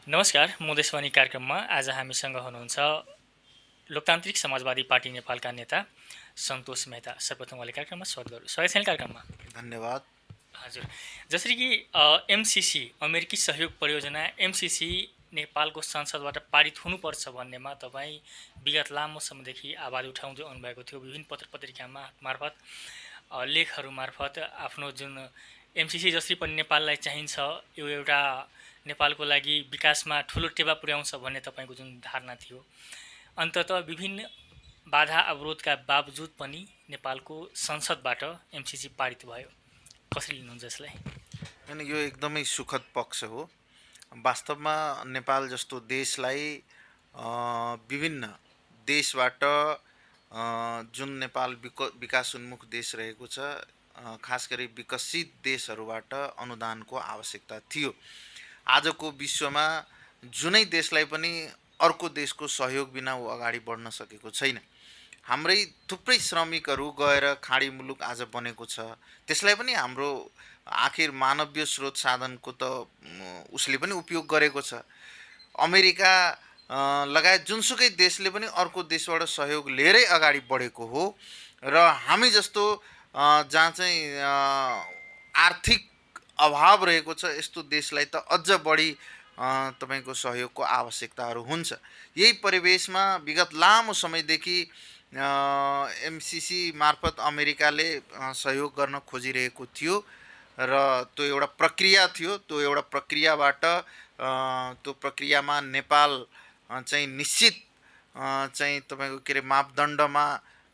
नमस्कार, म देशवाणी कार्यक्रममा आज हामीसँग हुनुहुन्छ लोकतान्त्रिक समाजवादी पार्टी नेपालका नेता सन्तोष मेहता। सर्वप्रथम उहाँले कार्यक्रममा स्वागत गर्छु। स्वागत छैन कार्यक्रममा। धन्यवाद। हजुर, जसरी कि एमसिसी अमेरिकी सहयोग परियोजना एमसिसी नेपालको संसदबाट पारित हुनुपर्छ भन्नेमा तपाईँ विगत लामो समयदेखि आवाज उठाउँदै आउनुभएको थियो। विभिन्न पत्र पत्रिकामा मार्फत लेखहरू मार्फत आफ्नो जुन एमसिसी जसरी पनि नेपाललाई चाहिन्छ, यो एउटा नेपालको लागि विकासमा ठुलो टेवा पुर्याउँछ भन्ने तपाईँको जुन धारणा थियो, अन्ततः विभिन्न बाधा अवरोधका बावजुद पनि नेपालको संसदबाट एमसिसी पारित भयो। कसरी लिनुहुन्छ यसलाई? अनि यो एकदमै सुखद पक्ष हो। वास्तवमा नेपाल जस्तो देशलाई विभिन्न देशबाट जुन नेपाल विकास उन्मुख देश रहेको छ, खास गरी विकसित देशहरूबाट अनुदानको आवश्यकता थियो। आजको विश्वमा जुनै देशलाई पनि अर्को देशको सहयोग बिना ऊ अगाडि बढ्न सकेको छैन। हाम्रै थुप्रै श्रमिकहरू गएर खाडी मुलुक आज बनेको छ, त्यसलाई पनि हाम्रो आखिर मानवीय स्रोत साधनको त उसले पनि उपयोग गरेको छ। अमेरिका लगायत जुनसुकै देशले पनि अर्को देशबाट सहयोग लिएरै अगाडि बढेको हो र हामी जस्तो जहाँ चाहिँ आर्थिक अभाव रहेको छ यस्तो देशलाई त अझ बढी तपाईँको सहयोगको आवश्यकताहरू हुन्छ। यही परिवेशमा विगत लामो समयदेखि एमसिसी मार्फत अमेरिकाले सहयोग गर्न खोजिरहेको थियो र त्यो एउटा प्रक्रिया थियो। त्यो एउटा प्रक्रियाबाट त्यो प्रक्रियामा नेपाल चाहिँ निश्चित चाहिँ तपाईँको के अरे मापदण्डमा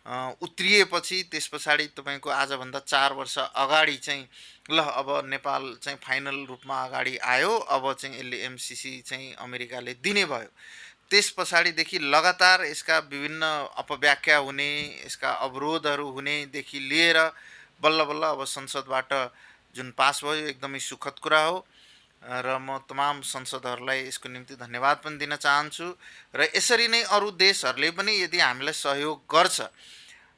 उत्रिएपछि त्यस पछाडि तपाईँको आजभन्दा 4 वर्ष अगाडि चाहिँ ल अब नेपाल चाहिँ फाइनल रूपमा अगाडि आयो, अब चाहिँ यसले एमसिसी चाहिँ अमेरिकाले दिने भयो। त्यस पछाडिदेखि लगातार यसका विभिन्न अपव्याख्या हुने, यसका अवरोधहरू हुनेदेखि लिएर बल्ल बल्ल अब संसदबाट जुन पास भयो एकदमै सुखद कुरा हो र म तमाम संसदहरूलाई यसको निम्ति धन्यवाद पनि दिन चाहन्छु। र यसरी नै अरू देशहरूले पनि यदि हामीलाई सहयोग गर्छ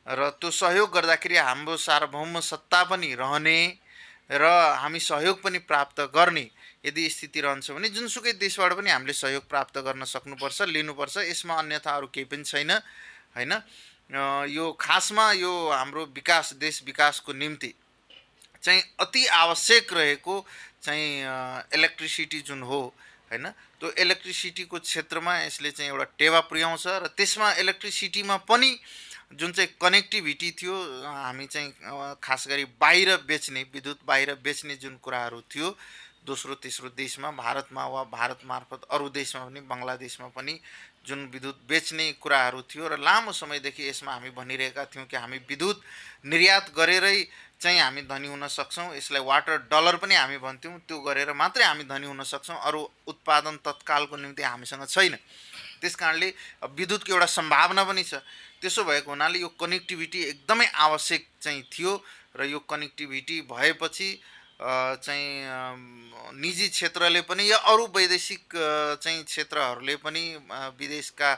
र त्यो सहयोग गर्दाखेरि हाम्रो सार्वभौम सत्ता पनि रहने र हामी सहयोग पनि प्राप्त गर्ने यदि स्थिति रहन्छ भने जुनसुकै देशबाट पनि हामीले सहयोग प्राप्त गर्न सक्नुपर्छ, लिनुपर्छ। यसमा अन्यथा अरू केही पनि छैन, हैन। यो खासमा यो हाम्रो विकास, देश विकासको निम्ति चाहिँ अति आवश्यक रहेको चाहिँ इलेक्ट्रिसिटी जुन हो, हैन, त्यो इलेक्ट्रिसिटीको क्षेत्रमा यसले चाहिँ एउटा टेवा पुर्याउँछ र त्यसमा इलेक्ट्रिसिटीमा पनि जुन चाहिँ कनेक्टिभिटी थियो, हामी चाहिँ खास गरी बाहिर बेच्ने, विद्युत बाहिर बेच्ने जुन कुराहरू थियो दोस्रो तेस्रो देशमा, भारतमा वा भारत मार्फत अरू देशमा पनि, बङ्गलादेशमा पनि जुन विद्युत बेच्ने कुराहरू थियो र लामो समयदेखि यसमा हामी भनिरहेका थियौँ कि हामी विद्युत निर्यात गरेरै चाहिँ हामी धनी हुन सक्छौँ। यसलाई वाटर डलर पनि हामी भन्थ्यौँ। त्यो गरेर मात्रै हामी धनी हुन सक्छौँ, अरू उत्पादन तत्कालको निम्ति हामीसँग छैन। त्यस कारणले विद्युतको एउटा सम्भावना पनि छ। त्यसो भएको हुनाले यो कनेक्टिभिटी एकदमै आवश्यक चाहिँ थियो र यो कनेक्टिभिटी भएपछि चाहिँ निजी क्षेत्रले पनि या अरू वैदेशिक चाहिँ क्षेत्रहरूले पनि, विदेशका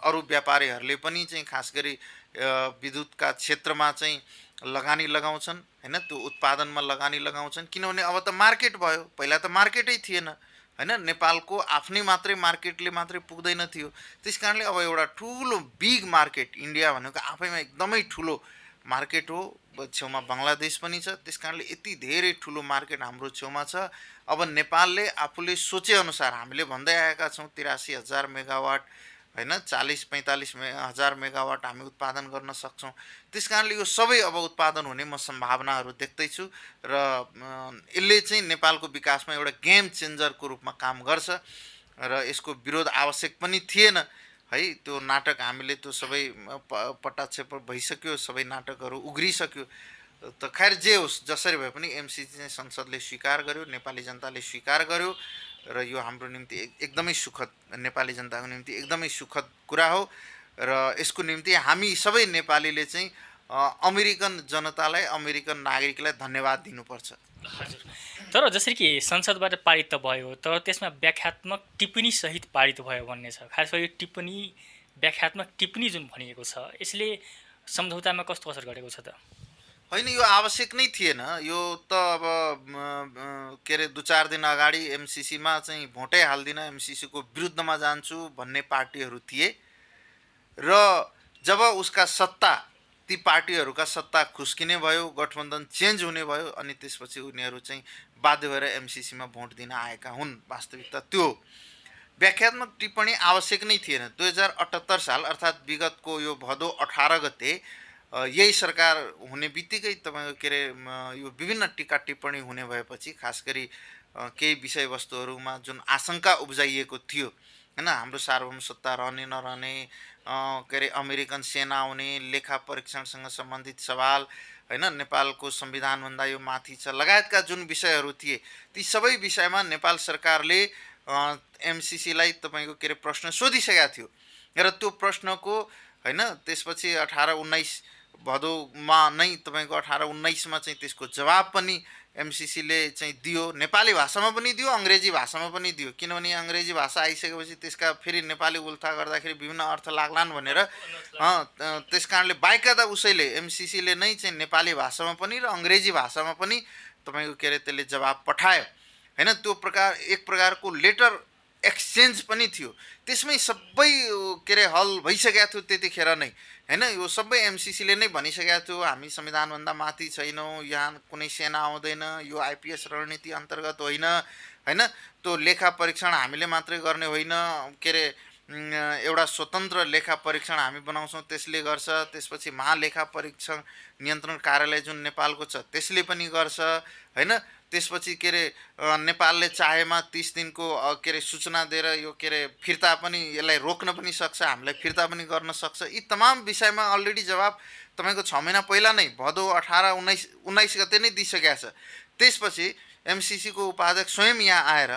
अरू व्यापारीहरूले पनि चाहिँ खास गरी विद्युतका क्षेत्रमा चाहिँ लगानी लगाउँछन्, हैन। त्यो उत्पादनमा लगानी लगाउँछन् किनभने अब त मार्केट भयो। पहिला त मार्केटै थिएन, हैन। नेपालको आफ्नै मात्रै मार्केटले मात्रै पुग्दैन थियो। त्यस कारणले अब एउटा ठुलो बिग मार्केट, इन्डिया भनेको आफैमा एकदमै ठुलो मार्केट हो। छेउमा बङ्गलादेश पनि छ। त्यस कारणले यति धेरै ठुलो मार्केट हाम्रो छेउमा छ। अब नेपालले आफूले सोचेअनुसार हामीले भन्दै आएका छौँ 83,000 मेगावाट, हैन, 40-45 हजार मेगावाट हामी उत्पादन गर्न सक्छौँ। त्यस कारणले यो सबै अब उत्पादन हुने म सम्भावनाहरू देख्दैछु र यसले चाहिँ नेपालको विकासमा एउटा गेम चेन्जरको रूपमा काम गर्छ र यसको विरोध आवश्यक पनि थिएन, है। त्यो नाटक हामीले त्यो सबै पट्टाक्षेप भइसक्यो, सबै नाटकहरू उग्रिसक्यो। त खैर जे होस्, जसरी भए पनि एमसिसी चाहिँ संसदले स्वीकार गर्यो, नेपाली जनताले स्वीकार गर्यो र यो हाम्रो निम्ति एकदमै सुखद, नेपाली जनताको निम्ति एकदमै सुखद कुरा हो र यसको निम्ति हामी सबै नेपालीले चाहिँ अमेरिकन जनतालाई, अमेरिकन नागरिकलाई धन्यवाद दिनुपर्छ। हजुर, तर जसरी कि संसदबाट पारित त भयो, तर त्यसमा व्याख्यात्मक टिप्पणी सहित पारित भयो भन्ने छ। खास गरी टिप्पणी, व्याख्यात्मक टिप्पणी जुन भनिएको छ, यसले सम्झौतामा कस्तो असर गरेको छ त? होइन, यो आवश्यक नै थिएन। यो त अब के अरे 2-4 दिन अगाडि एमसिसीमा चाहिँ भोटै हाल्दिनँ, एमसिसीको विरुद्धमा जान्छु भन्ने पार्टीहरू थिए र जब उसका सत्ता, ती पार्टीहरूका सत्ता खुस्किने भयो, गठबन्धन चेन्ज हुने भयो, अनि त्यसपछि उनीहरू चाहिँ बाध्य भएर एमसिसीमा भोट दिन आएका हुन्। वास्तविकता त्यो व्याख्यात्मक टिप्पणी आवश्यक नै थिएन। 2078 साल अर्थात् विगतको यो भदौ 18 गते यही सरकार हुने बित्तिकै तपाईँको के अरे यो विभिन्न टिका टिप्पणी हुने भएपछि, खास गरी केही विषयवस्तुहरूमा जुन आशंका उब्जाइएको थियो होइन, हाम्रो सार्वभौम सत्ता रहने नरहने, के अरे अमेरिकन सेना आउने, लेखा परीक्षणसँग सम्बन्धित सवाल होइन, नेपालको संविधानभन्दा यो माथि छ लगायतका जुन विषयहरू थिए, ती सबै विषयमा नेपाल सरकारले एमसिसीलाई तपाईँको के अरे प्रश्न सोधिसकेका थियो र त्यो प्रश्नको होइन त्यसपछि 18-19 भदौमा नै तपाईँको 18-19मा चाहिँ त्यसको जवाब पनि एमसिसीले चाहिँ दियो। नेपाली भाषामा पनि दियो, अङ्ग्रेजी भाषामा पनि दियो, किनभने अङ्ग्रेजी भाषा आइसकेपछि त्यसका फेरि नेपाली उल्था गर्दाखेरि विभिन्न अर्थ लाग्लान् भनेर त्यस कारणले बाइकायदा उसैले एमसिसीले नै चाहिँ नेपाली भाषामा पनि र अङ्ग्रेजी भाषामा पनि तपाईँको के अरे त्यसले जवाब पठायो होइन। त्यो प्रकार एक प्रकारको लेटर एक्सचेन्ज पनि थियो। त्यसमै सबै के अरे हल भइसकेको थियो त्यतिखेर नै होइन। यो सबै एमसिसीले नै भनिसकेको थियो हामी संविधानभन्दा माथि छैनौँ, यहाँ कुनै सेना आउँदैन, यो आइपिएस रणनीति अन्तर्गत होइन होइन। त्यो लेखा परीक्षण हामीले मात्रै गर्ने होइन, के अरे एउटा स्वतन्त्र लेखा परीक्षण हामी बनाउँछौँ, त्यसले गर्छ। त्यसपछि महालेखा परीक्षण नियन्त्रण कार्यालय जुन नेपालको छ त्यसले पनि गर्छ होइन। त्यसपछि के अरे नेपालले चाहेमा 30 दिनको के अरे सूचना दिएर यो के अरे फिर्ता पनि यसलाई रोक्न पनि सक्छ, हामीलाई फिर्ता पनि गर्न सक्छ। यी तमाम विषयमा अलरेडी जवाब तपाईँको 6 महिना पहिला नै भदौ 18-19 गते नै दिइसकेको छ। त्यसपछि एमसिसीको उपाध्यक्ष स्वयं यहाँ आएर,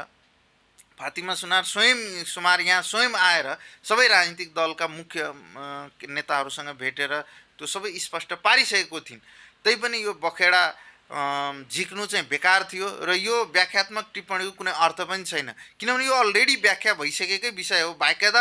फातिमा सुमार यहाँ स्वयं आएर सबै राजनीतिक दलका मुख्य नेताहरूसँग भेटेर त्यो सबै स्पष्ट पारिसकेको थिइन्। तैपनि यो बखेडा झिक्नु चाहिँ बेकार थियो र यो व्याख्यात्मक टिप्पणीको कुनै अर्थ पनि छैन, किनभने यो अलरेडी व्याख्या भइसकेकै विषय हो। बाकायदा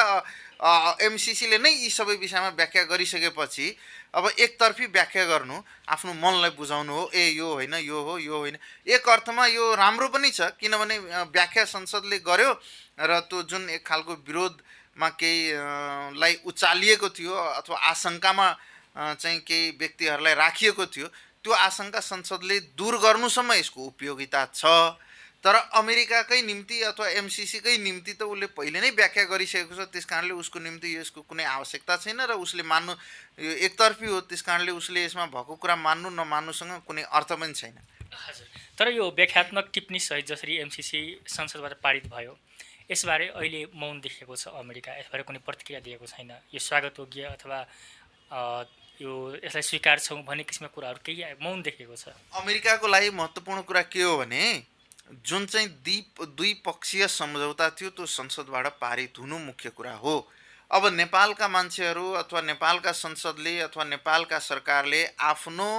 एमसिसीले नै यी सबै विषयमा व्याख्या गरिसकेपछि अब एकतर्फी व्याख्या गर्नु, आफ्नो मनलाई बुझाउनु हो, ए यो होइन, यो हो, यो होइन। एक अर्थमा यो राम्रो पनि छ, किनभने व्याख्या संसदले गर्यो र त्यो जुन एक खालको विरोधमा केहीलाई उचालिएको थियो अथवा आशंकामा चाहिँ केही व्यक्तिहरूलाई राखिएको थियो, त्यो आशंका संसदले दूर गर्नुसम्म यसको उपयोगिता छ। तर अमेरिकाकै निम्ति अथवा एमसिसीकै निम्ति त उसले पहिले नै व्याख्या गरिसकेको छ, त्यस कारणले उसको निम्ति यसको कुनै आवश्यकता छैन र उसले मान्नु यो एकतर्फी हो। त्यस कारणले उसले यसमा भएको कुरा मान्नु नमान्नुसँग कुनै अर्थ पनि छैन। हजुर, तर यो व्याख्यात्मक टिप्पणी सहित जसरी एमसिसी संसदबाट पारित भयो, यसबारे अहिले मौन देखिएको छ अमेरिका, यसबारे कुनै प्रतिक्रिया दिएको छैन। यो स्वागतयोग्य अथवा यो यसलाई स्वीकार छौँ भन्ने किसिमका कुराहरू केही मौन देखिएको छ। अमेरिकाको लागि महत्त्वपूर्ण कुरा के हो भने जुन चाहिँ द्विपक्षीय सम्झौता थियो त्यो संसदबाट पारित हुनु मुख्य कुरा हो। अब नेपालका मान्छेहरू अथवा नेपालका संसदले अथवा नेपालका सरकारले आफ्नो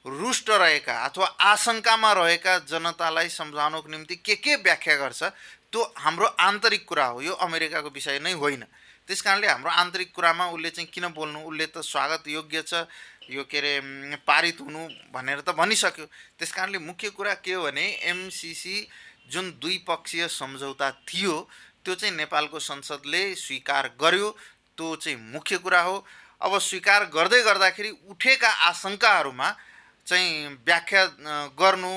रुष्ट रहेका अथवा आशंकामा रहेका जनतालाई सम्झाउनको निम्ति के व्याख्या गर्छ त्यो हाम्रो आन्तरिक कुरा हो, यो अमेरिकाको विषय नै होइन। त्यस कारणले हाम्रो आन्तरिक कुरामा उसले चाहिँ किन बोल्नु, उसले त स्वागत योग्य छ यो के अरे पारित हुनु भनेर त भनिसक्यो। त्यस कारणले मुख्य कुरा के हो भने एमसिसी जुन द्विपक्षीय सम्झौता थियो त्यो चाहिँ नेपालको संसदले स्वीकार गर्यो, त्यो चाहिँ मुख्य कुरा हो। अब स्वीकार गर्दै गर्दाखेरि उठेका आशंकाहरूमा चाहिँ व्याख्या गर्नु,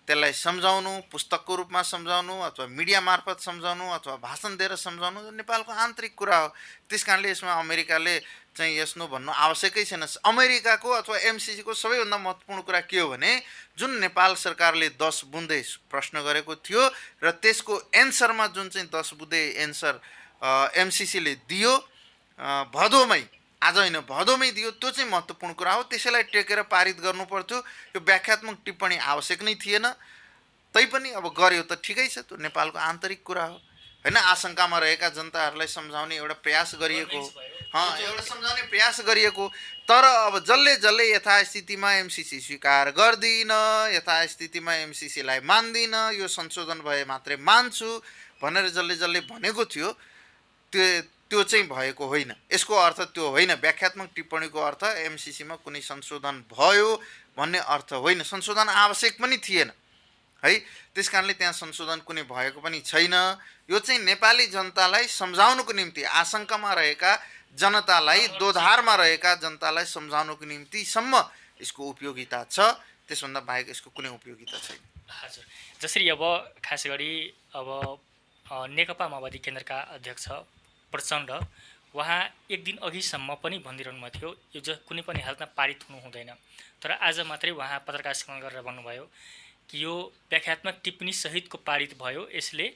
त्यसलाई सम्झाउनु, पुस्तकको रूपमा सम्झाउनु अथवा मिडिया मार्फत सम्झाउनु अथवा भाषण दिएर सम्झाउनु नेपालको आन्तरिक कुरा हो। त्यस कारणले यसमा अमेरिकाले चाहिँ यस्तो भन्नु आवश्यकै छैन। अमेरिकाको अथवा एमसिसीको सबैभन्दा महत्त्वपूर्ण कुरा के हो भने जुन नेपाल सरकारले 10 बुँदे प्रश्न गरेको थियो र त्यसको एन्सरमा जुन चाहिँ 10 बुँदे एन्सर एमसिसीले दियो भदौमै, आज होइन भदौमै दियो, त्यो चाहिँ महत्त्वपूर्ण कुरा हो। त्यसैलाई टेकेर पारित गर्नु पर्थ्यो। यो व्याख्यात्मक टिप्पणी आवश्यक नै थिएन, तैपनि अब गर्यो त ठिकै छ, त्यो नेपालको आन्तरिक कुरा हो होइन। आशंकामा रहेका जनताहरूलाई सम्झाउने एउटा प्रयास गरिएको हो, एउटा सम्झाउने प्रयास गरिएको। तर अब जसले यथास्थितिमा एमसिसी स्वीकार गर्दिन, यथास्थितिमा एमसिसीलाई मान्दिन, यो संशोधन भए मात्रै मान्छु भनेर जसले भनेको थियो त्यो चाहिँ भएको होइन। यसको अर्थ त्यो होइन। व्याख्यात्मक टिप्पणीको अर्थ एमसिसीमा कुनै संशोधन भयो भन्ने अर्थ होइन। संशोधन आवश्यक पनि थिएन है। त्यस कारणले त्यहाँ संशोधन कुनै भएको पनि छैन। यो चाहिँ नेपाली जनतालाई सम्झाउनुको निम्ति, आशंकामा रहेका जनतालाई, दोधारमा रहेका जनतालाई सम्झाउनुको निम्तिसम्म यसको उपयोगिता छ, त्यसभन्दा बाहेक यसको कुनै उपयोगिता छैन। हजुर, जसरी अब खास गरी अब नेकपा माओवादी केन्द्रका अध्यक्ष प्रचण्ड उहाँ एक दिन अघिसम्म पनि भनिरहनु भएको थियो यो कुनै पनि हालतमा पारित हुनु हुँदैन, तर आज मात्रै उहाँ पत्रकार सम्मेलन गरेर भन्नुभयो कि यो व्याख्यात्मक टिप्पणी सहितको पारित भयो, यसले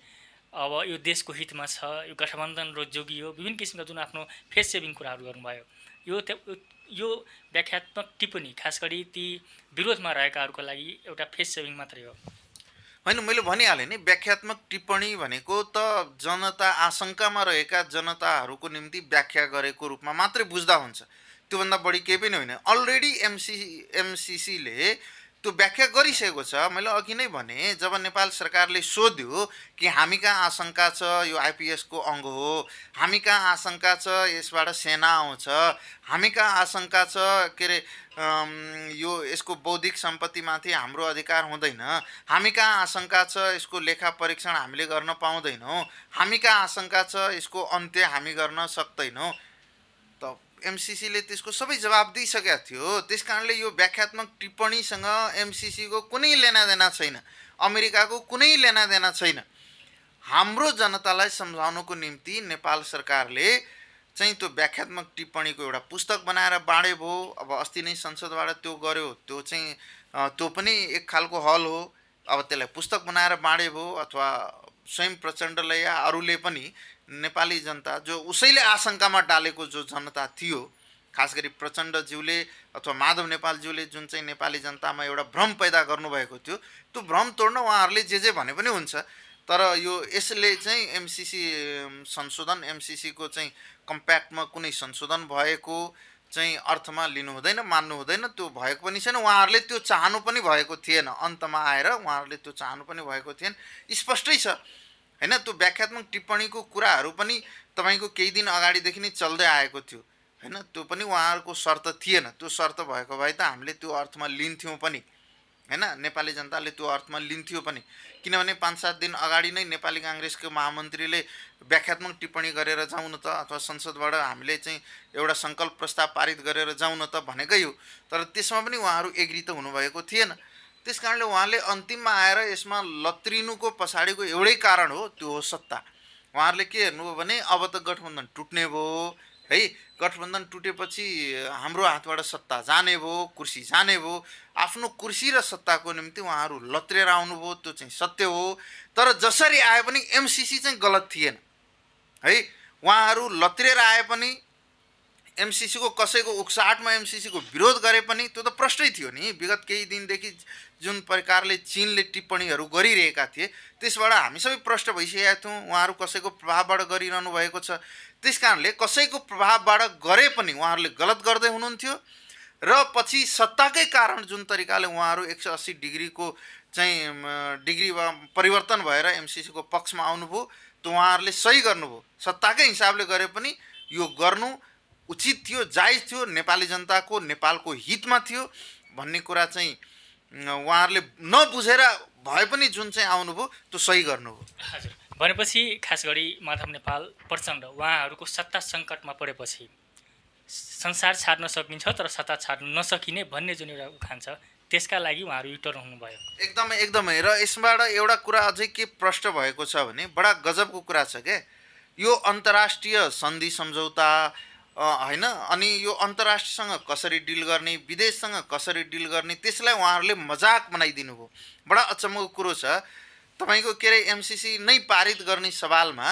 अब यो देशको हितमा छ, यो गठबन्धन र जोगियो, विभिन्न किसिमका जुन आफ्नो फेस सेभिङ कुराहरू गर्नुभयो। यो व्याख्यात्मक टिप्पणी खास गरी ती विरोधमा रहेकाहरूको लागि एउटा फेस सेभिङ मात्रै हो होइन। मैले भनिहालेँ नि, व्याख्यात्मक टिप्पणी भनेको त जनता, आशंकामा रहेका जनताहरूको निम्ति व्याख्या गरेको रूपमा मात्रै बुझ्दा हुन्छ, त्योभन्दा बढी केही पनि होइन। अलरेडी एमसिसीले त्यो व्याख्या गरिसकेको छ। मैले अघि नै भने, जब नेपाल सरकारले सोध्यो कि हामी कहाँ आशंका छ यो आइपिएसको अङ्ग हो, हामी कहाँ आशंका छ यसबाट सेना आउँछ, हामी कहाँ आशंका छ के अरे यो यसको बौद्धिक सम्पत्तिमाथि हाम्रो अधिकार हुँदैन, हामी कहाँ आशंका छ यसको लेखा परीक्षण हामीले गर्न पाउँदैनौँ, हामी कहाँ आशंका छ यसको अन्त्य हामी गर्न सक्दैनौँ, त एमसिसीले त्यसको सबै जवाब दिइसकेका थियो। त्यस कारणले यो व्याख्यात्मक टिप्पणीसँग एमसिसीको कुनै लेनादेना छैन, अमेरिकाको कुनै लेनादेना छैन। हाम्रो जनतालाई सम्झाउनुको निम्ति नेपाल सरकारले चाहिँ त्यो व्याख्यात्मक टिप्पणीको एउटा पुस्तक बनाएर बाँडे भयो। अब अस्ति नै संसदबाट त्यो गर्यो, त्यो चाहिँ त्यो पनि एक खालको हल हो। अब त्यसलाई पुस्तक बनाएर बाँडे भयो, अथवा स्वयं प्रचण्डले या अरूले पनि नेपाली जनता, जो उसैले आशंकामा डालेको जो जनता थियो, खास गरी प्रचण्डज्यूले अथवा माधव नेपालज्यूले जुन चाहिँ नेपाली जनतामा एउटा भ्रम पैदा गर्नुभएको थियो, त्यो भ्रम तोड्न उहाँहरूले जे भने पनि हुन्छ। तर यो यसले चाहिँ एमसिसी संशोधन, एमसिसीको चाहिँ कम्प्याक्टमा कुनै संशोधन भएको चाहिँ अर्थमा लिनु हुँदैन, मान्नु हुँदैन। त्यो भएको पनि छैन, उहाँहरूले त्यो चाहनु पनि भएको थिएन। अन्तमा आएर उहाँहरूले त्यो चाहनु पनि भएको थिएन, स्पष्टै छ होइन। त्यो व्याख्यात्मक टिप्पणीको कुराहरू पनि तपाईँको केही दिन अगाडिदेखि नै चल्दै आएको थियो होइन। त्यो पनि उहाँहरूको शर्त थिएन। त्यो शर्त भएको भए त हामीले त्यो अर्थमा लिन्थ्यौँ पनि होइन, नेपाली जनताले त्यो अर्थमा लिन्थ्यो पनि। किनभने 5-7 दिन अगाडि नै नेपाली काङ्ग्रेसको महामन्त्रीले व्याख्यात्मक टिप्पणी गरेर जाउँ न त, अथवा संसदबाट हामीले चाहिँ एउटा सङ्कल्प प्रस्ताव पारित गरेर जाउँ न त भनेकै हो। तर त्यसमा पनि उहाँहरू एग्री त हुनुभएको थिएन। त्यस कारणले उहाँले अन्तिममा आएर यसमा लत्रिनुको पछाडिको एउटै कारण हो, त्यो हो सत्ता। उहाँहरूले के हेर्नुभयो भने अब त गठबन्धन टुट्ने भयो है, गठबन्धन टुटेपछि हाम्रो हातबाट सत्ता जाने भयो, कुर्सी जाने भयो। आफ्नो कुर्सी र सत्ताको निम्ति उहाँहरू लत्रेर आउनुभयो, त्यो चाहिँ सत्य हो। तर जसरी आए पनि एमसिसी चाहिँ गलत थिएन है। उहाँहरू लत्रेर आए पनि, एमसिसीको कसैको उक्साहटमा एमसिसीको विरोध गरे पनि त्यो त प्रष्टै थियो नि। विगत केही दिनदेखि जुन प्रकारले चीनले टिप्पणीहरू गरिरहेका थिए, त्यसबाट हामी सबै प्रष्ट भइसकेका थियौँ उहाँहरू कसैको प्रभावबाट गरिरहनु भएको छ। त्यस कारणले कसैको प्रभावबाट गरे पनि उहाँहरूले गलत गर्दै हुनुहुन्थ्यो। र पछि सत्ताकै कारण जुन तरिकाले उहाँहरू 180 डिग्रीको चाहिँ डिग्रीमा परिवर्तन भएर एमसिसीको पक्षमा आउनुभयो, त्यो उहाँहरूले सही गर्नुभयो। सत्ताकै हिसाबले गरे पनि यो गर्नु उचित थियो, जायज थियो, नेपाली जनताको, नेपालको हितमा थियो भन्ने कुरा चाहिँ उहाँहरूले नबुझेर भए पनि जुन चाहिँ आउनुभयो त्यो सही गर्नुभयो। हजुर, भनेपछि खास गरी माधव नेपाल प्रचण्ड उहाँहरूको सत्ता सङ्कटमा परेपछि संसार छाड्न सकिन्छ तर सत्ता छाड्न नसकिने भन्ने जुन एउटा उखान छ, त्यसका लागि उहाँहरू युटर्न हुनुभयो। एकदमै एकदमै। र यसबाट एउटा कुरा अझै के प्रष्ट भएको छ भने, बडा गजबको कुरा छ क्या, यो अन्तर्राष्ट्रिय सन्धि सम्झौता होइन, अनि यो अन्तर्राष्ट्रसँग कसरी डिल गर्ने, विदेशसँग कसरी डिल गर्ने, त्यसलाई उहाँहरूले मजाक बनाइदिनु भयो। बडा अचम्मको कुरो छ। तपाईँको के अरे एमसिसी नै पारित गर्ने सवालमा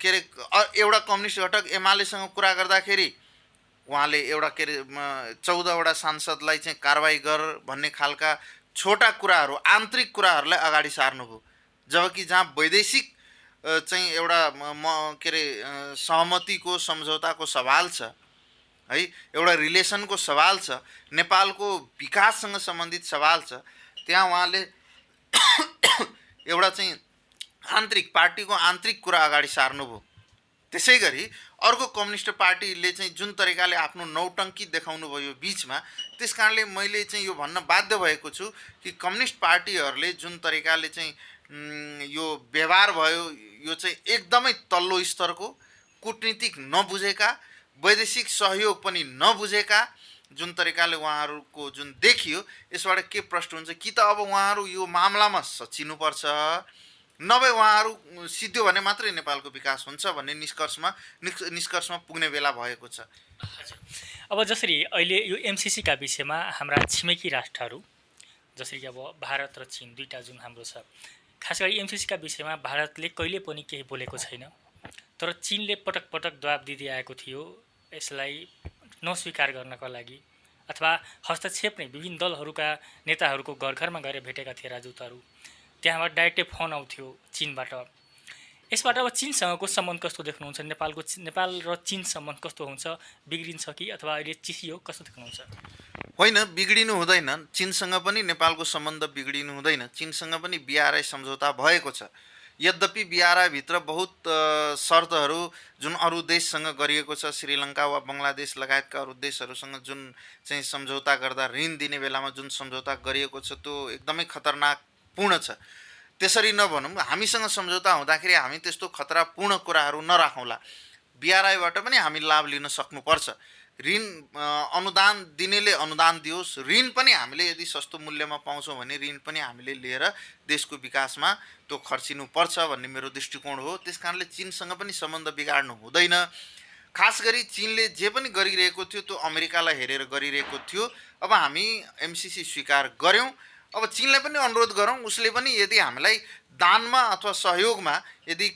के अरे एउटा कम्युनिस्ट घटक एमालेसँग कुरा गर्दाखेरि उहाँले एउटा के अरे 14वटा सांसदलाई चाहिँ कारवाही गर भन्ने खालका छोटा कुराहरू, आन्तरिक कुराहरूलाई अगाडि सार्नुभयो। जबकि जहाँ वैदेशिक चाहिँ एउटा के अरे सहमतिको, सम्झौताको सवाल छ है, एउटा रिलेसनको सवाल छ, नेपालको विकाससँग सम्बन्धित सवाल छ, त्यहाँ उहाँले एउटा चाहिँ आन्तरिक, पार्टीको आन्तरिक कुरा अगाडि सार्नुभयो त्यसै गरी अर्को कम्युनिस्ट पार्टीले चाहिँ जुन तरिकाले आफ्नो नौटङ्की देखाउनु भयो बिचमा, त्यस कारणले मैले चाहिँ यो भन्न बाध्य भएको छु कि कम्युनिस्ट पार्टीहरूले जुन तरिकाले चाहिँ यो व्यवहार भयो, यो चाहिँ एकदमै तल्लो स्तरको, कूटनीतिक नबुझेका, वैदेशिक सहयोग पनि नबुझेका जुन तरिकाले उहाँहरूको जुन देखियो, यसबाट के प्रश्न हुन्छ कि त अब उहाँहरू यो मामलामा सचिनुपर्छ, नभए उहाँहरू सिद्धियो भने मात्रै नेपालको विकास हुन्छ भन्ने निष्कर्षमा पुग्ने बेला भएको छ। हजुर, अब जसरी अहिले यो एमसिसीका विषयमा हाम्रा छिमेकी राष्ट्रहरू जसरी कि अब भारत र चीन दुईटा जुन हाम्रो छ, खास गरी एमसिसीका विषयमा भारतले कहिले पनि केही बोलेको छैन, तर चीनले पटक पटक दबाब दिँदै आएको थियो यसलाई नस्वीकार गर्नका लागि, अथवा हस्तक्षेप नै विभिन्न दलहरूका नेताहरूको घर घरमा गएर भेटेका थिए राजदूतहरू, त्यहाँबाट डाइरेक्टै फोन आउँथ्यो चीनबाट। यसबाट अब चीनसँगको सम्बन्ध कस्तो देख्नुहुन्छ? नेपाल र चीन सम्बन्ध कस्तो हुन्छ? बिग्रिन्छ कि अथवा अहिले चिसियो, कस्तो देख्नुहुन्छ? होइन, बिग्रिनु हुँदैन। चीनसँग पनि नेपालको सम्बन्ध बिग्रिनु हुँदैन। चीनसँग पनि BRI सम्झौता भएको छ। यद्यपि BRI-भित्र बहुत शर्तहरू जुन अरू देशसँग गरिएको छ, श्रीलङ्का वा बङ्गलादेश लगायतका अरू देशहरूसँग जुन चाहिँ सम्झौता गर्दा ऋण दिने बेलामा जुन सम्झौता गरिएको छ, त्यो एकदमै खतरनाकपूर्ण छ। त्यसरी नभनौँ, हामीसँग सम्झौता हुँदाखेरि हामी त्यस्तो खतरापूर्ण कुराहरू नराखौँला। BRI-बाट पनि हामी लाभ लिन सक्नुपर्छ। ऋण अनुदान दिनेले अनुदान दियोस्, ऋण पनि हामीले यदि सस्तो मूल्यमा पाउँछौँ भने ऋण पनि हामीले लिएर देशको विकासमा त्यो खर्चिनुपर्छ भन्ने मेरो दृष्टिकोण हो। त्यस कारणले चीनसँग पनि सम्बन्ध बिगाड्नु हुँदैन। खास गरी चीनले जे पनि गरिरहेको थियो त्यो अमेरिकालाई हेरेर गरिरहेको थियो। अब हामी MCC स्वीकार गऱ्यौँ, अब चीनलाई पनि अनुरोध गरौँ, उसले पनि यदि हामीलाई दानमा अथवा सहयोगमा यदि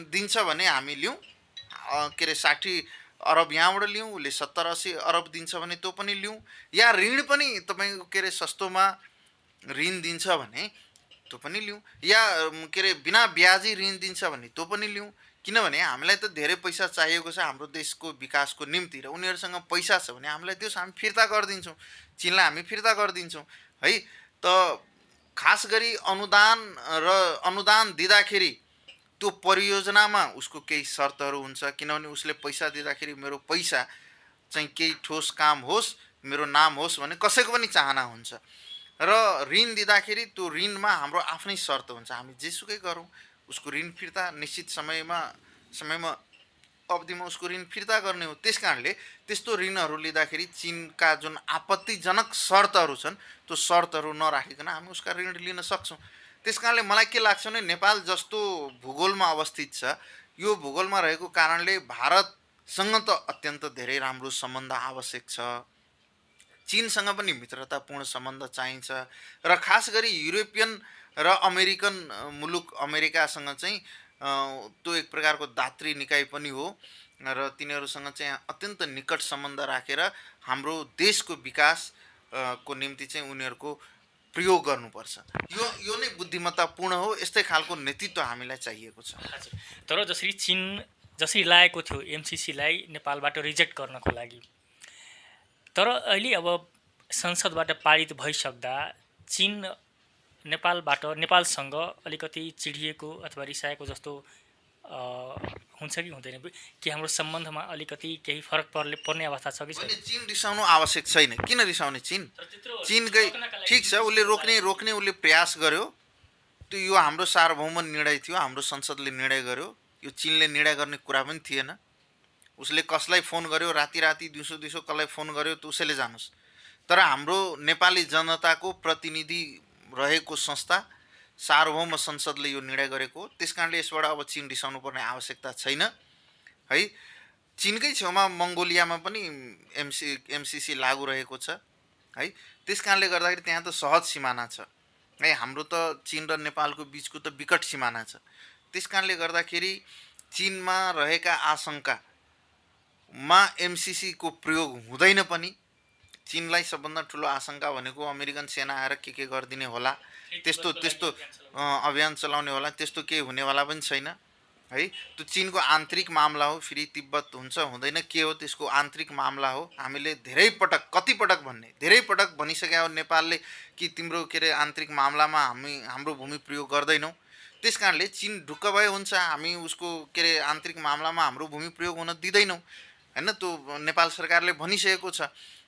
दिन्छ भने हामी लिउँ। के अरे 60 अरब यहाँबाट लिउँ, उसले 70-80 अरब दिन्छ भने त्यो पनि लिउँ, या ऋण पनि तपाईँको के अरे सस्तोमा ऋण दिन्छ भने त्यो पनि लिउँ, या के अरे बिना ब्याजी ऋण दिन्छ भने त्यो पनि लिउँ। किनभने हामीलाई त धेरै पैसा चाहिएको छ हाम्रो देशको विकासको निम्ति, र उनीहरूसँग पैसा छ भने हामीलाई दियोस्, हामी फिर्ता गरिदिन्छौँ, चीनलाई हामी फिर्ता गरिदिन्छौँ है। त खास गरी अनुदान दिँदाखेरि त्यो परियोजनामा उसको केही शर्तहरू हुन्छ, किनभने उसले पैसा दिँदाखेरि मेरो पैसा चाहिँ केही ठोस काम होस्, मेरो नाम होस् भन्ने कसैको पनि चाहना हुन्छ। र ऋण दिँदाखेरि त्यो ऋणमा हाम्रो आफ्नै शर्त हुन्छ, हामी जेसुकै गरौँ उसको ऋण फिर्ता निश्चित समयमा अवधिमा उसको ऋण फिर्ता गर्ने हो। त्यस कारणले त्यस्तो ऋणहरू लिँदाखेरि चीनका जुन आपत्तिजनक शर्तहरू छन् त्यो शर्तहरू नराखिकन हामी उसका ऋण लिन सक्छौँ। त्यस कारणले मलाई के लाग्छ भने नेपाल जस्तो भूगोलमा अवस्थित छ, यो भूगोलमा रहेको कारणले भारतसँग त अत्यन्त धेरै राम्रो सम्बन्ध आवश्यक छ, चीनसँग पनि मित्रतापूर्ण सम्बन्ध चाहिन्छ, र खास गरी युरोपियन र अमेरिकन मुलुक अमेरिकासँग चाहिँ त्यो एक प्रकारको दात्री निकाय पनि हो, र तिनीहरूसँग चाहिँ अत्यन्त निकट सम्बन्ध राखेर हाम्रो देशको विकास को निम्ति चाहिँ उनीहरूको प्रयोग गर्नुपर्छ। यो नै बुद्धिमत्तापूर्ण हो। यस्तै खालको नेतृत्व हामीलाई चाहिएको छ। हजुर, तर जसरी चीन जसरी लागेको थियो एमसिसीलाई नेपालबाट रिजेक्ट गर्नको लागि, तर अहिले अब संसदबाट पारित भइसक्दा चीन नेपालसँग अलिकति चिडिएको अथवा रिसाएको जस्तो हुन्छ कि हुँदैन? कि हाम्रो सम्बन्धमा अलिकति केही फरक पर्ने अवस्था छ कि छैन? चीन रिसाउनु आवश्यक छैन। किन रिसाउने? चीनकै ठिक छ, उसले रोक्ने उसले प्रयास गर्यो, त्यो यो हाम्रो सार्वभौम निर्णय थियो, हाम्रो संसदले निर्णय गर्यो, यो चीनले निर्णय गर्ने कुरा पनि थिएन। उसले कसलाई फोन गर्यो, राति दिउँसो कसलाई फोन गर्यो त्यो उसैले जानोस्, तर हाम्रो नेपाली जनताको प्रतिनिधि रहेको संस्था सार्वभौम संसदले यो निर्णय गरेको। त्यस कारणले यसबाट अब चीन रिसाउनु पर्ने आवश्यकता छैन है। चीनकै छेउमा मङ्गोलियामा पनि MCC लागू रहेको छ है। त्यस कारणले गर्दाखेरि त्यहाँ त सहज सिमाना छ है, हाम्रो त चीन र नेपालको बिचको त विकट सिमाना छ। त्यस कारणले गर्दाखेरि चीनमा रहेका आशंकामा MCC को प्रयोग हुँदैन पनि। चीनलाई सबभन्दा ठुलो आशंका भनेको अमेरिकन सेना आएर के गरिदिने होला, त्यस्तो अभियान चलाउने होला, त्यस्तो केही हुनेवाला पनि छैन है। त्यो चीनको आन्तरिक मामला हो, फेरि तिब्बत हुन्छ हुँदैन के हो त्यसको आन्तरिक मामला हो। हामीले धेरै पटक भनिसकेका हो नेपालले कि तिम्रो के अरे आन्तरिक मामलामा हाम्रो भूमि प्रयोग गर्दैनौँ। त्यस कारणले चीन ढुक्क भए हुन्छ, हामी उसको के अरे आन्तरिक मामलामा हाम्रो भूमि प्रयोग हुन दिँदैनौँ होइन, त्यो नेपाल सरकारले भनिसकेको छ।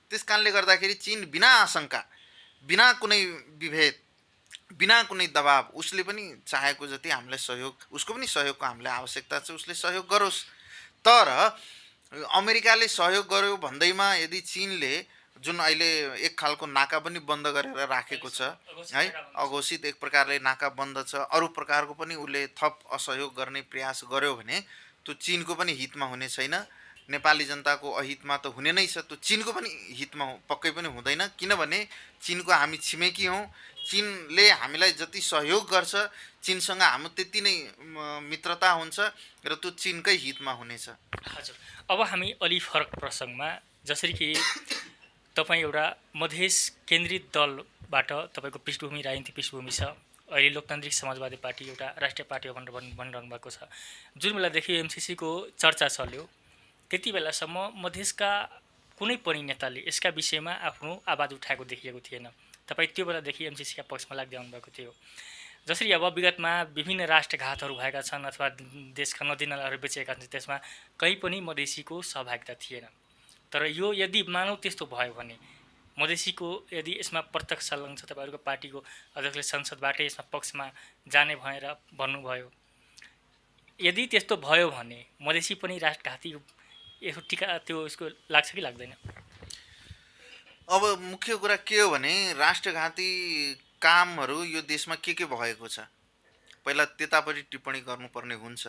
त्यस कारणले गर्दाखेरि चीन बिना आशंका, बिना कुनै विभेद, बिना कुनै दबाब उसले पनि चाहेको जति हामीलाई सहयोग, उसको पनि सहयोगको हामीलाई आवश्यकता छ, उसले सहयोग गरोस्। तर अमेरिकाले सहयोग गर्यो भन्दैमा यदि चीनले जुन अहिले एक खालको नाका पनि बन्द गरेर राखेको छ है, अघोषित एक प्रकारले नाका बन्द छ, अरू प्रकारको पनि उसले थप असहयोग गर्ने प्रयास गर्यो भने त्यो चीनको पनि हितमा हुने छैन, नेपाली जनताको अहितमा त हुने नै छ, त्यो चीनको पनि हितमा पक्कै पनि हुँदैन। किनभने चीनको हामी छिमेकी हौँ, चीनले हामीलाई जति सहयोग गर्छ, चीनसँग हाम्रो त्यति नै मित्रता हुन्छ र त्यो चीनकै हितमा हुनेछ। हजुर, अब हामी अलि फरक प्रसङ्गमा, जसरी कि तपाईँ एउटा मधेस केन्द्रित दलबाट तपाईँको पृष्ठभूमि, राजनीतिक पृष्ठभूमि छ, अहिले लोकतान्त्रिक समाजवादी पार्टी एउटा राष्ट्रिय पार्टी हो भनेर भनिरहनु भएको छ। जुन बेलादेखि एमसिसीको चर्चा चल्यो त्यति बेलासम्म मधेसका कुनै पनि नेताले यसका विषयमा आफ्नो आवाज उठाएको देखिएको थिएन। तपाईँ त्यो बेलादेखि एमसिसीका पक्षमा लाग्दै आउनुभएको थियो। जसरी अब विगतमा विभिन्न राष्ट्रघातहरू भएका छन् अथवा देशका नदीनालाहरू बेचेका छन्, त्यसमा कहीँ पनि मधेसीको सहभागिता थिएन। तर यो यदि मानौ त्यस्तो भयो भने, मधेसीको यदि यसमा प्रत्यक्ष संलग्न छ, तपाईँहरूको पार्टीको अध्यक्षले संसदबाटै यसमा पक्षमा जाने भनेर भन्नुभयो, यदि त्यस्तो भयो भने मधेसी पनि राष्ट्रघाती यसको टिका त्यो यसको लाग्छ कि लाग्दैन? अब मुख्य कुरा के हो भने राष्ट्रघाती कामहरू यो देशमा के भएको छ, पहिला त्यतापट्टि टिप्पणी गर्नुपर्ने हुन्छ।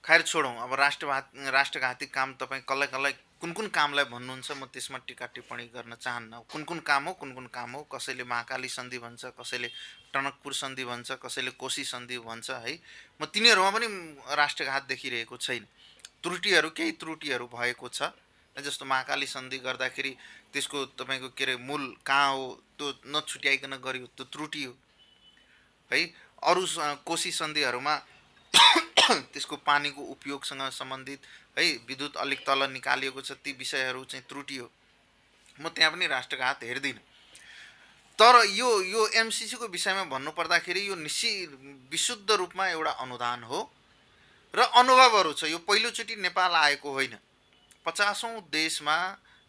खैर छोडौँ, अब राष्ट्रघाती काम तपाईँ कसलाई कुन कुन कामलाई भन्नुहुन्छ, म त्यसमा टिका टिप्पणी गर्न चाहन्न। कुन कुन काम हो, कसैले महाकाली सन्धि भन्छ, कसैले टनकपुर सन्धि भन्छ, कसैले कोशी सन्धि भन्छ है, म तिनीहरूमा पनि राष्ट्रघात देखिरहेको छैन। केही त्रुटिहरू भएको छ, जस्तो महाकाली सन्धि गर्दाखेरि त्यसको तपाईँको के अरे मूल कहाँ हो त्यो नछुट्याइकन गरियो, त्यो त्रुटि हो है। अरू कोशी सन्धिहरूमा त्यसको पानीको उपयोगसँग सम्बन्धित है, विद्युत अलिक तल निकालिएको छ, ती विषयहरू चाहिँ त्रुटि हो, म त्यहाँ पनि राष्ट्रघात हेर्दिनँ। तर यो एमसिसीको विषयमा भन्नुपर्दाखेरि यो विशुद्ध रूपमा एउटा अनुदान हो र अनुभवहरू छ। यो पहिलोचोटि नेपाल आएको होइन, 50औं देशमा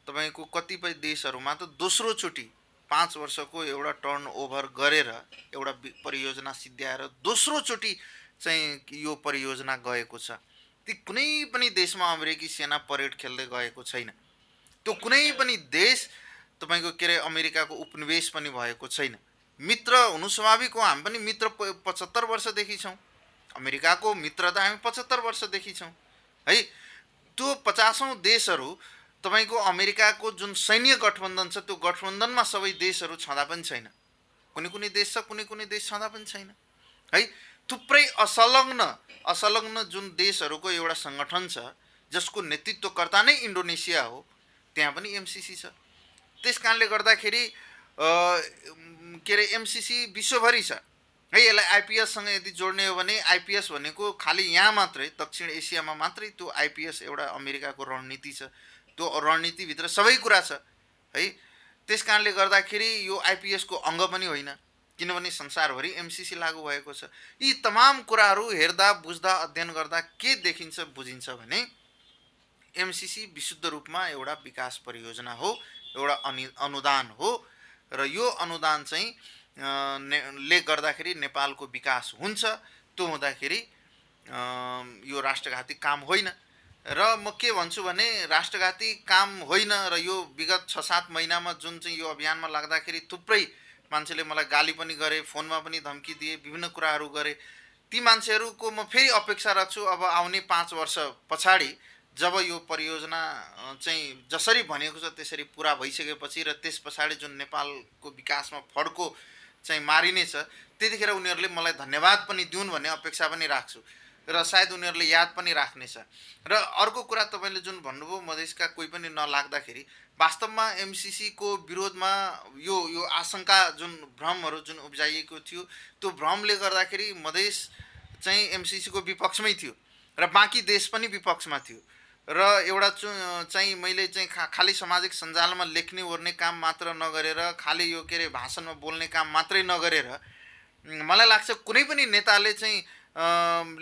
तपाईँको कतिपय देशहरूमा त दोस्रोचोटि 5 वर्षको एउटा टर्न ओभर गरेर एउटा परियोजना सिद्ध्याएर दोस्रोचोटि चाहिँ यो परियोजना गएको छ। ती कुनै पनि देशमा अमेरिकी सेना परेड खेल्दै गएको छैन, त्यो कुनै पनि देश तपाईँको के अरे अमेरिकाको उपनिवेश पनि भएको छैन। मित्र हुनु स्वाभाविक हो, हामी पनि मित्र 75 वर्षदेखि छौँ, अमेरिकाको मित्रता हामी 75 वर्षदेखि छौँ है। त्यो 50औं देशहरू तपाईँको अमेरिकाको जुन सैन्य गठबन्धन छ, त्यो गठबन्धनमा सबै देशहरू छँदा पनि छैन, कुनै देश छ, कुनै देश छँदा पनि छैन है। थुप्रै असंलग्न जुन देशहरूको एउटा सङ्गठन छ, जसको नेतृत्वकर्ता नै इन्डोनेसिया हो, त्यहाँ पनि एमसिसी छ। त्यस कारणले गर्दाखेरि के अरे एमसिसी विश्वभरि छ है। यसलाई आइपिएससँग यदि जोड्ने हो भने आइपिएस भनेको खालि यहाँ मात्रै, दक्षिण एसियामा मात्रै त्यो आइपिएस एउटा अमेरिकाको रणनीति छ, त्यो रणनीतिभित्र सबै कुरा छ है। त्यस कारणले गर्दाखेरि यो आइपिएसको अङ्ग पनि होइन, किनभने संसारभरि एमसिसी लागू भएको छ। यी तमाम कुराहरू हेर्दा बुझ्दा अध्ययन गर्दा के देखिन्छ बुझिन्छ भने एमसिसी विशुद्ध रूपमा एउटा विकास परियोजना हो, एउटा अनुदान हो र यो अनुदान चाहिँ ले गर्दाखेरि नेपालको विकास हुन्छ। त्यो हुँदाखेरि यो राष्ट्रघाती काम होइन। र म के भन्छु भने राष्ट्रघाती काम होइन र यो विगत 6-7 महिनामा जुन चाहिँ यो अभियानमा लाग्दाखेरि थुप्रै मान्छेले मलाई गाली पनि गरे, फोनमा पनि धम्की दिए, विभिन्न कुराहरू गरे। ती मान्छेहरूको म फेरि अपेक्षा राख्छु अब आउने 5 वर्ष पछाडि जब यो परियोजना चाहिँ जसरी भनेको छ त्यसरी पुरा भइसकेपछि र त्यस पछाडि जुन नेपालको विकासमा फड्को चाहिँ मारिनेछ, त्यतिखेर उनीहरूले मलाई धन्यवाद पनि दिउन् भन्ने अपेक्षा पनि राख्छु र सायद उनीहरूले याद पनि राख्नेछ। र अर्को कुरा तपाईँले जुन भन्नुभयो मधेसका कोही पनि नलाग्दाखेरि, वास्तवमा एमसिसीको विरोधमा यो आशंका जुन भ्रमहरू जुन उब्जाइएको थियो, त्यो भ्रमले गर्दाखेरि मधेस चाहिँ एमसिसीको विपक्षमै थियो र बाँकी देश पनि विपक्षमा थियो। र एउटा चाहिँ मैले चाहिँ खालि सामाजिक सञ्जालमा लेख्ने ओर्ने काम मात्र नगरेर, खालि यो के अरे भाषणमा बोल्ने काम मात्रै नगरेर मलाई लाग्छ कुनै पनि नेताले चाहिँ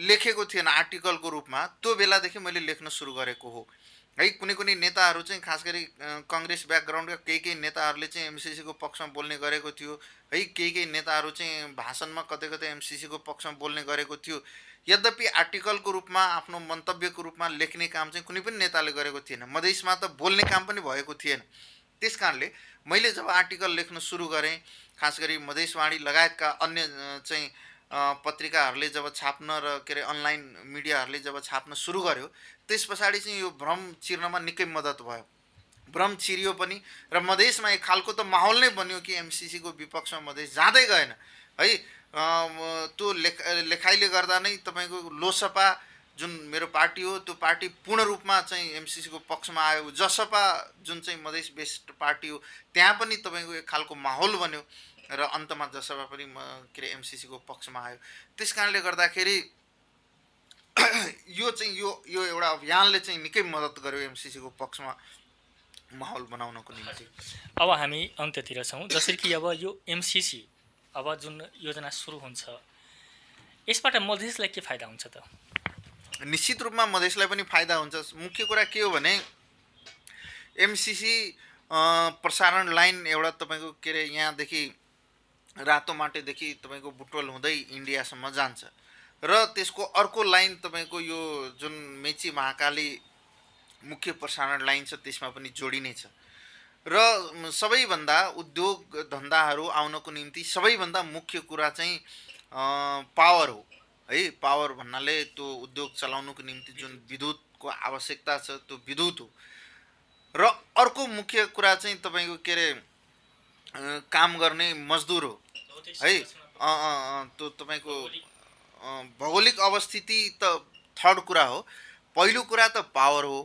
लेखेको थिएन आर्टिकलको रूपमा, त्यो बेलादेखि मैले लेख्न सुरु गरेको हो है। कुनै कुनै नेताहरू चाहिँ खास गरी कङ्ग्रेस ब्याकग्राउन्डका केही केही नेताहरूले चाहिँ एमसिसीको पक्षमा बोल्ने गरेको थियो है। केही केही नेताहरू चाहिँ भाषणमा कतै कतै एमसिसीको पक्षमा बोल्ने गरेको थियो। यद्यपि आर्टिकलको रूपमा आफ्नो मन्तव्यको रूपमा लेख्ने काम चाहिँ कुनै पनि नेताले गरेको थिएन। मधेसमा त बोल्ने काम पनि भएको थिएन। त्यस कारणले मैले जब आर्टिकल लेख्न सुरु गरेँ, खास गरी मधेसवाणी लगायतका अन्य चाहिँ पत्रिकाहरूले जब छाप्न र के अरे अनलाइन मिडियाहरूले जब छाप्न सुरु गर्यो, त्यस पछाडि चाहिँ यो भ्रम चिर्नमा निकै मद्दत भयो। भ्रम चिरियो पनि र मधेसमा एक खालको त माहौल नै बन्यो कि एमसिसीको विपक्षमा मधेस जाँदै गएन है। त्यो लेखाइले गर्दा नै तपाईँको लोसपा जुन मेरो पार्टी हो, त्यो पार्टी पूर्ण रूपमा चाहिँ एमसिसीको पक्षमा आयो। जसपा जुन चाहिँ मधेस बेस्ड पार्टी हो, त्यहाँ पनि तपाईँको एक खालको माहौल बन्यो र अन्तमा जसपा पनि के अरे एमसिसीको पक्षमा आयो। त्यस कारणले गर्दाखेरि यो चाहिँ यो एउटा अभियानले चाहिँ निकै मद्दत गर्यो एमसिसीको पक्षमा माहौल बनाउनको निम्ति। अब हामी अन्त्यतिर छौँ। जसरी कि अब यो एमसिसी अब जुन योजना सुरु हुन्छ, यसबाट मधेसलाई के फाइदा हुन्छ त? निश्चित रूपमा मधेसलाई पनि फाइदा हुन्छ। मुख्य कुरा के हो भने एमसिसी प्रसारण लाइन एउटा तपाईँको के अरे यहाँदेखि रातोमाटेदेखि तपाईँको बुटवल हुँदै इन्डियासम्म जान्छ र त्यसको अर्को लाइन तपाईँको यो जुन मेची महाकाली मुख्य प्रसारण लाइन छ त्यसमा पनि जोडिनेछ र सबैभन्दा उद्योग धन्दाहरू आउनको निम्ति सबैभन्दा मुख्य कुरा चाहिँ पावर हो है। पावर भन्नाले त्यो उद्योग चलाउनुको निम्ति जुन विद्युतको आवश्यकता छ त्यो विद्युत हो र अर्को मुख्य कुरा चाहिँ तपाईँको के अरे काम गर्ने मजदुर हो है। त्यो तपाईँको भौगोलिक अवस्थिति त थर्ड कुरा हो। पहिलो कुरा त पावर हो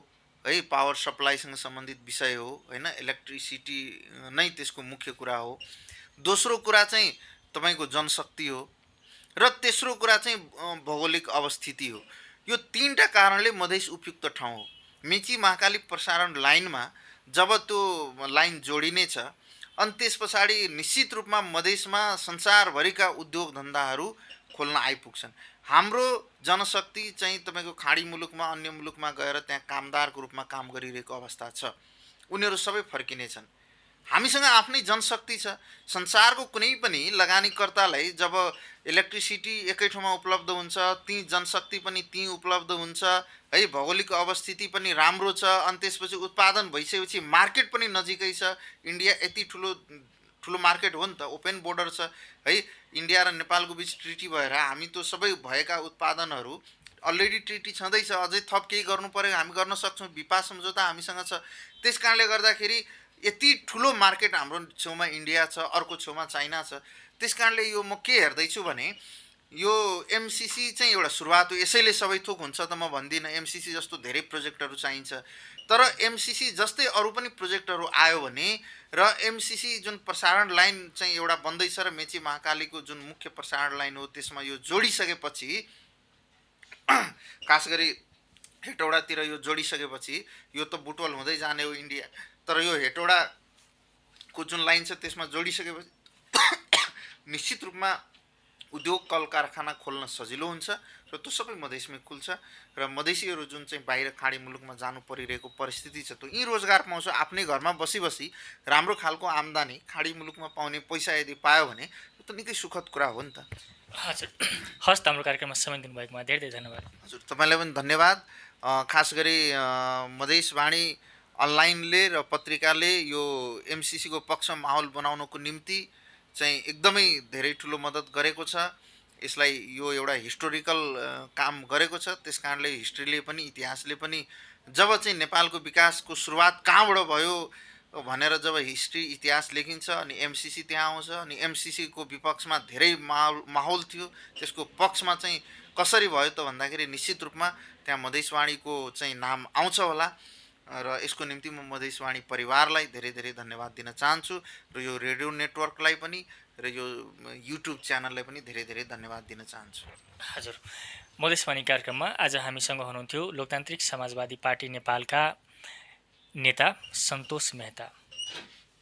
है। पावर सप्लाईसँग सम्बन्धित विषय हो होइन। इलेक्ट्रिसिटी नै त्यसको मुख्य कुरा हो। दोस्रो कुरा चाहिँ तपाईँको जनशक्ति हो र तेस्रो कुरा चाहिँ भौगोलिक अवस्थिति हो। यो तीनटा कारणले मधेस उपयुक्त ठाउँ हो। मेची महाकाली प्रसारण लाइनमा जब त्यो लाइन जोडिनेछ अनि त्यस पछाडि निश्चित रूपमा मधेसमा संसारभरिका उद्योग धन्दाहरू खोल्न आइपुग्छन्। हाम्रो जनशक्ति चाहिँ तपाईँको खाडी मुलुकमा अन्य मुलुकमा गएर त्यहाँ कामदारको रूपमा काम गरिरहेको अवस्था छ। उनीहरू सबै फर्किनेछन्। हामीसँग आफ्नै जनशक्ति छ। संसारको कुनै पनि लगानीकर्तालाई जब इलेक्ट्रिसिटी एकै ठाउँमा उपलब्ध हुन्छ, ती जनशक्ति पनि ती उपलब्ध हुन्छ है। भौगोलिक अवस्थिति पनि राम्रो छ अनि त्यसपछि उत्पादन भइसकेपछि मार्केट पनि नजिकै छ। इन्डिया यति ठुलो मार्केट हो नि त, ओपन बोर्डर छ है। इन्डिया र नेपालको बिच ट्रिटी भएर हामी त्यो सबै भएका उत्पादनहरू अलरेडी ट्रिटी छँदैछ। अझै थप केही गर्नु पऱ्यो हामी गर्न सक्छौँ। विपा सम्झौता हामीसँग छ। त्यस कारणले गर्दाखेरि यति ठुलो मार्केट हाम्रो छेउमा इन्डिया छ, अर्को छेउमा चाइना छ। त्यस कारणले यो म के हेर्दैछु भने यो एमसिसी चाहिँ एउटा सुरुवात हो। यसैले सबै थोक हुन्छ त म भन्दिनँ। एमसिसी जस्तो धेरै प्रोजेक्टहरू चाहिन्छ। तर एमसिसी जस्तै अरू पनि प्रोजेक्टहरू आयो भने र एमसिसी जुन प्रसारण लाइन चाहिँ एउटा बन्दैछ र मेची महाकालीको जुन मुख्य प्रसारण लाइन हो त्यसमा यो जोडिसकेपछि खास गरी हेटौडातिर यो जोडिसकेपछि यो त बुटवल हुँदै जाने हो इन्डिया, तर यो हेटौडाको जुन लाइन छ त्यसमा जोडिसकेपछि निश्चित रूपमा उद्योग कल कारखाना खोल्न सजिलो हुन्छ र त्यो सबै मधेसमै खुल्छ र मधेसीहरू जुन चाहिँ बाहिर खाडी मुलुकमा जानु परिरहेको परिस्थिति छ त्यो यहीँ रोजगार पाउँछ। आफ्नै घरमा बसी बसी राम्रो खालको आम्दानी खाडी मुलुकमा पाउने पैसा यदि पायो भने त्यो त निकै सुखद कुरा हो नि त। हजुर, हस्, हाम्रो कार्यक्रममा समय दिनुभएकोमा धेरै धेरै धन्यवाद। हजुर, तपाईँलाई पनि धन्यवाद। खास गरी मधेसवाणी अनलाइनले र पत्रिकाले यो एमसिसीको पक्षमा माहौल बनाउनको निम्ति चाहिँ एकदमै धेरै ठुलो मद्दत गरेको छ। यसलाई यो एउटा हिस्टोरिकल काम गरेको छ। त्यस कारणले हिस्ट्रीले पनि इतिहासले पनि जब चाहिँ नेपालको विकासको सुरुवात कहाँबाट भयो भनेर जब हिस्ट्री इतिहास लेखिन्छ अनि एमसिसी त्यहाँ आउँछ अनि एमसिसीको विपक्षमा धेरै माहौल थियो। त्यसको पक्षमा चाहिँ कसरी भयो त भन्दाखेरि निश्चित रूपमा त्यहाँ मधेसवाणीको चाहिँ नाम आउँछ होला र यसको निम्ति म मधेसवाणी परिवारलाई धेरै धेरै धन्यवाद दिन चाहन्छु र यो रेडियो नेटवर्कलाई पनि र यो युट्युब च्यानललाई पनि धेरै धेरै धन्यवाद दिन चाहन्छु। हजुर, मधेसवाणी कार्यक्रममा आज हामीसँग हुनुहुन्थ्यो लोकतान्त्रिक समाजवादी पार्टी नेपालका नेता सन्तोष मेहता।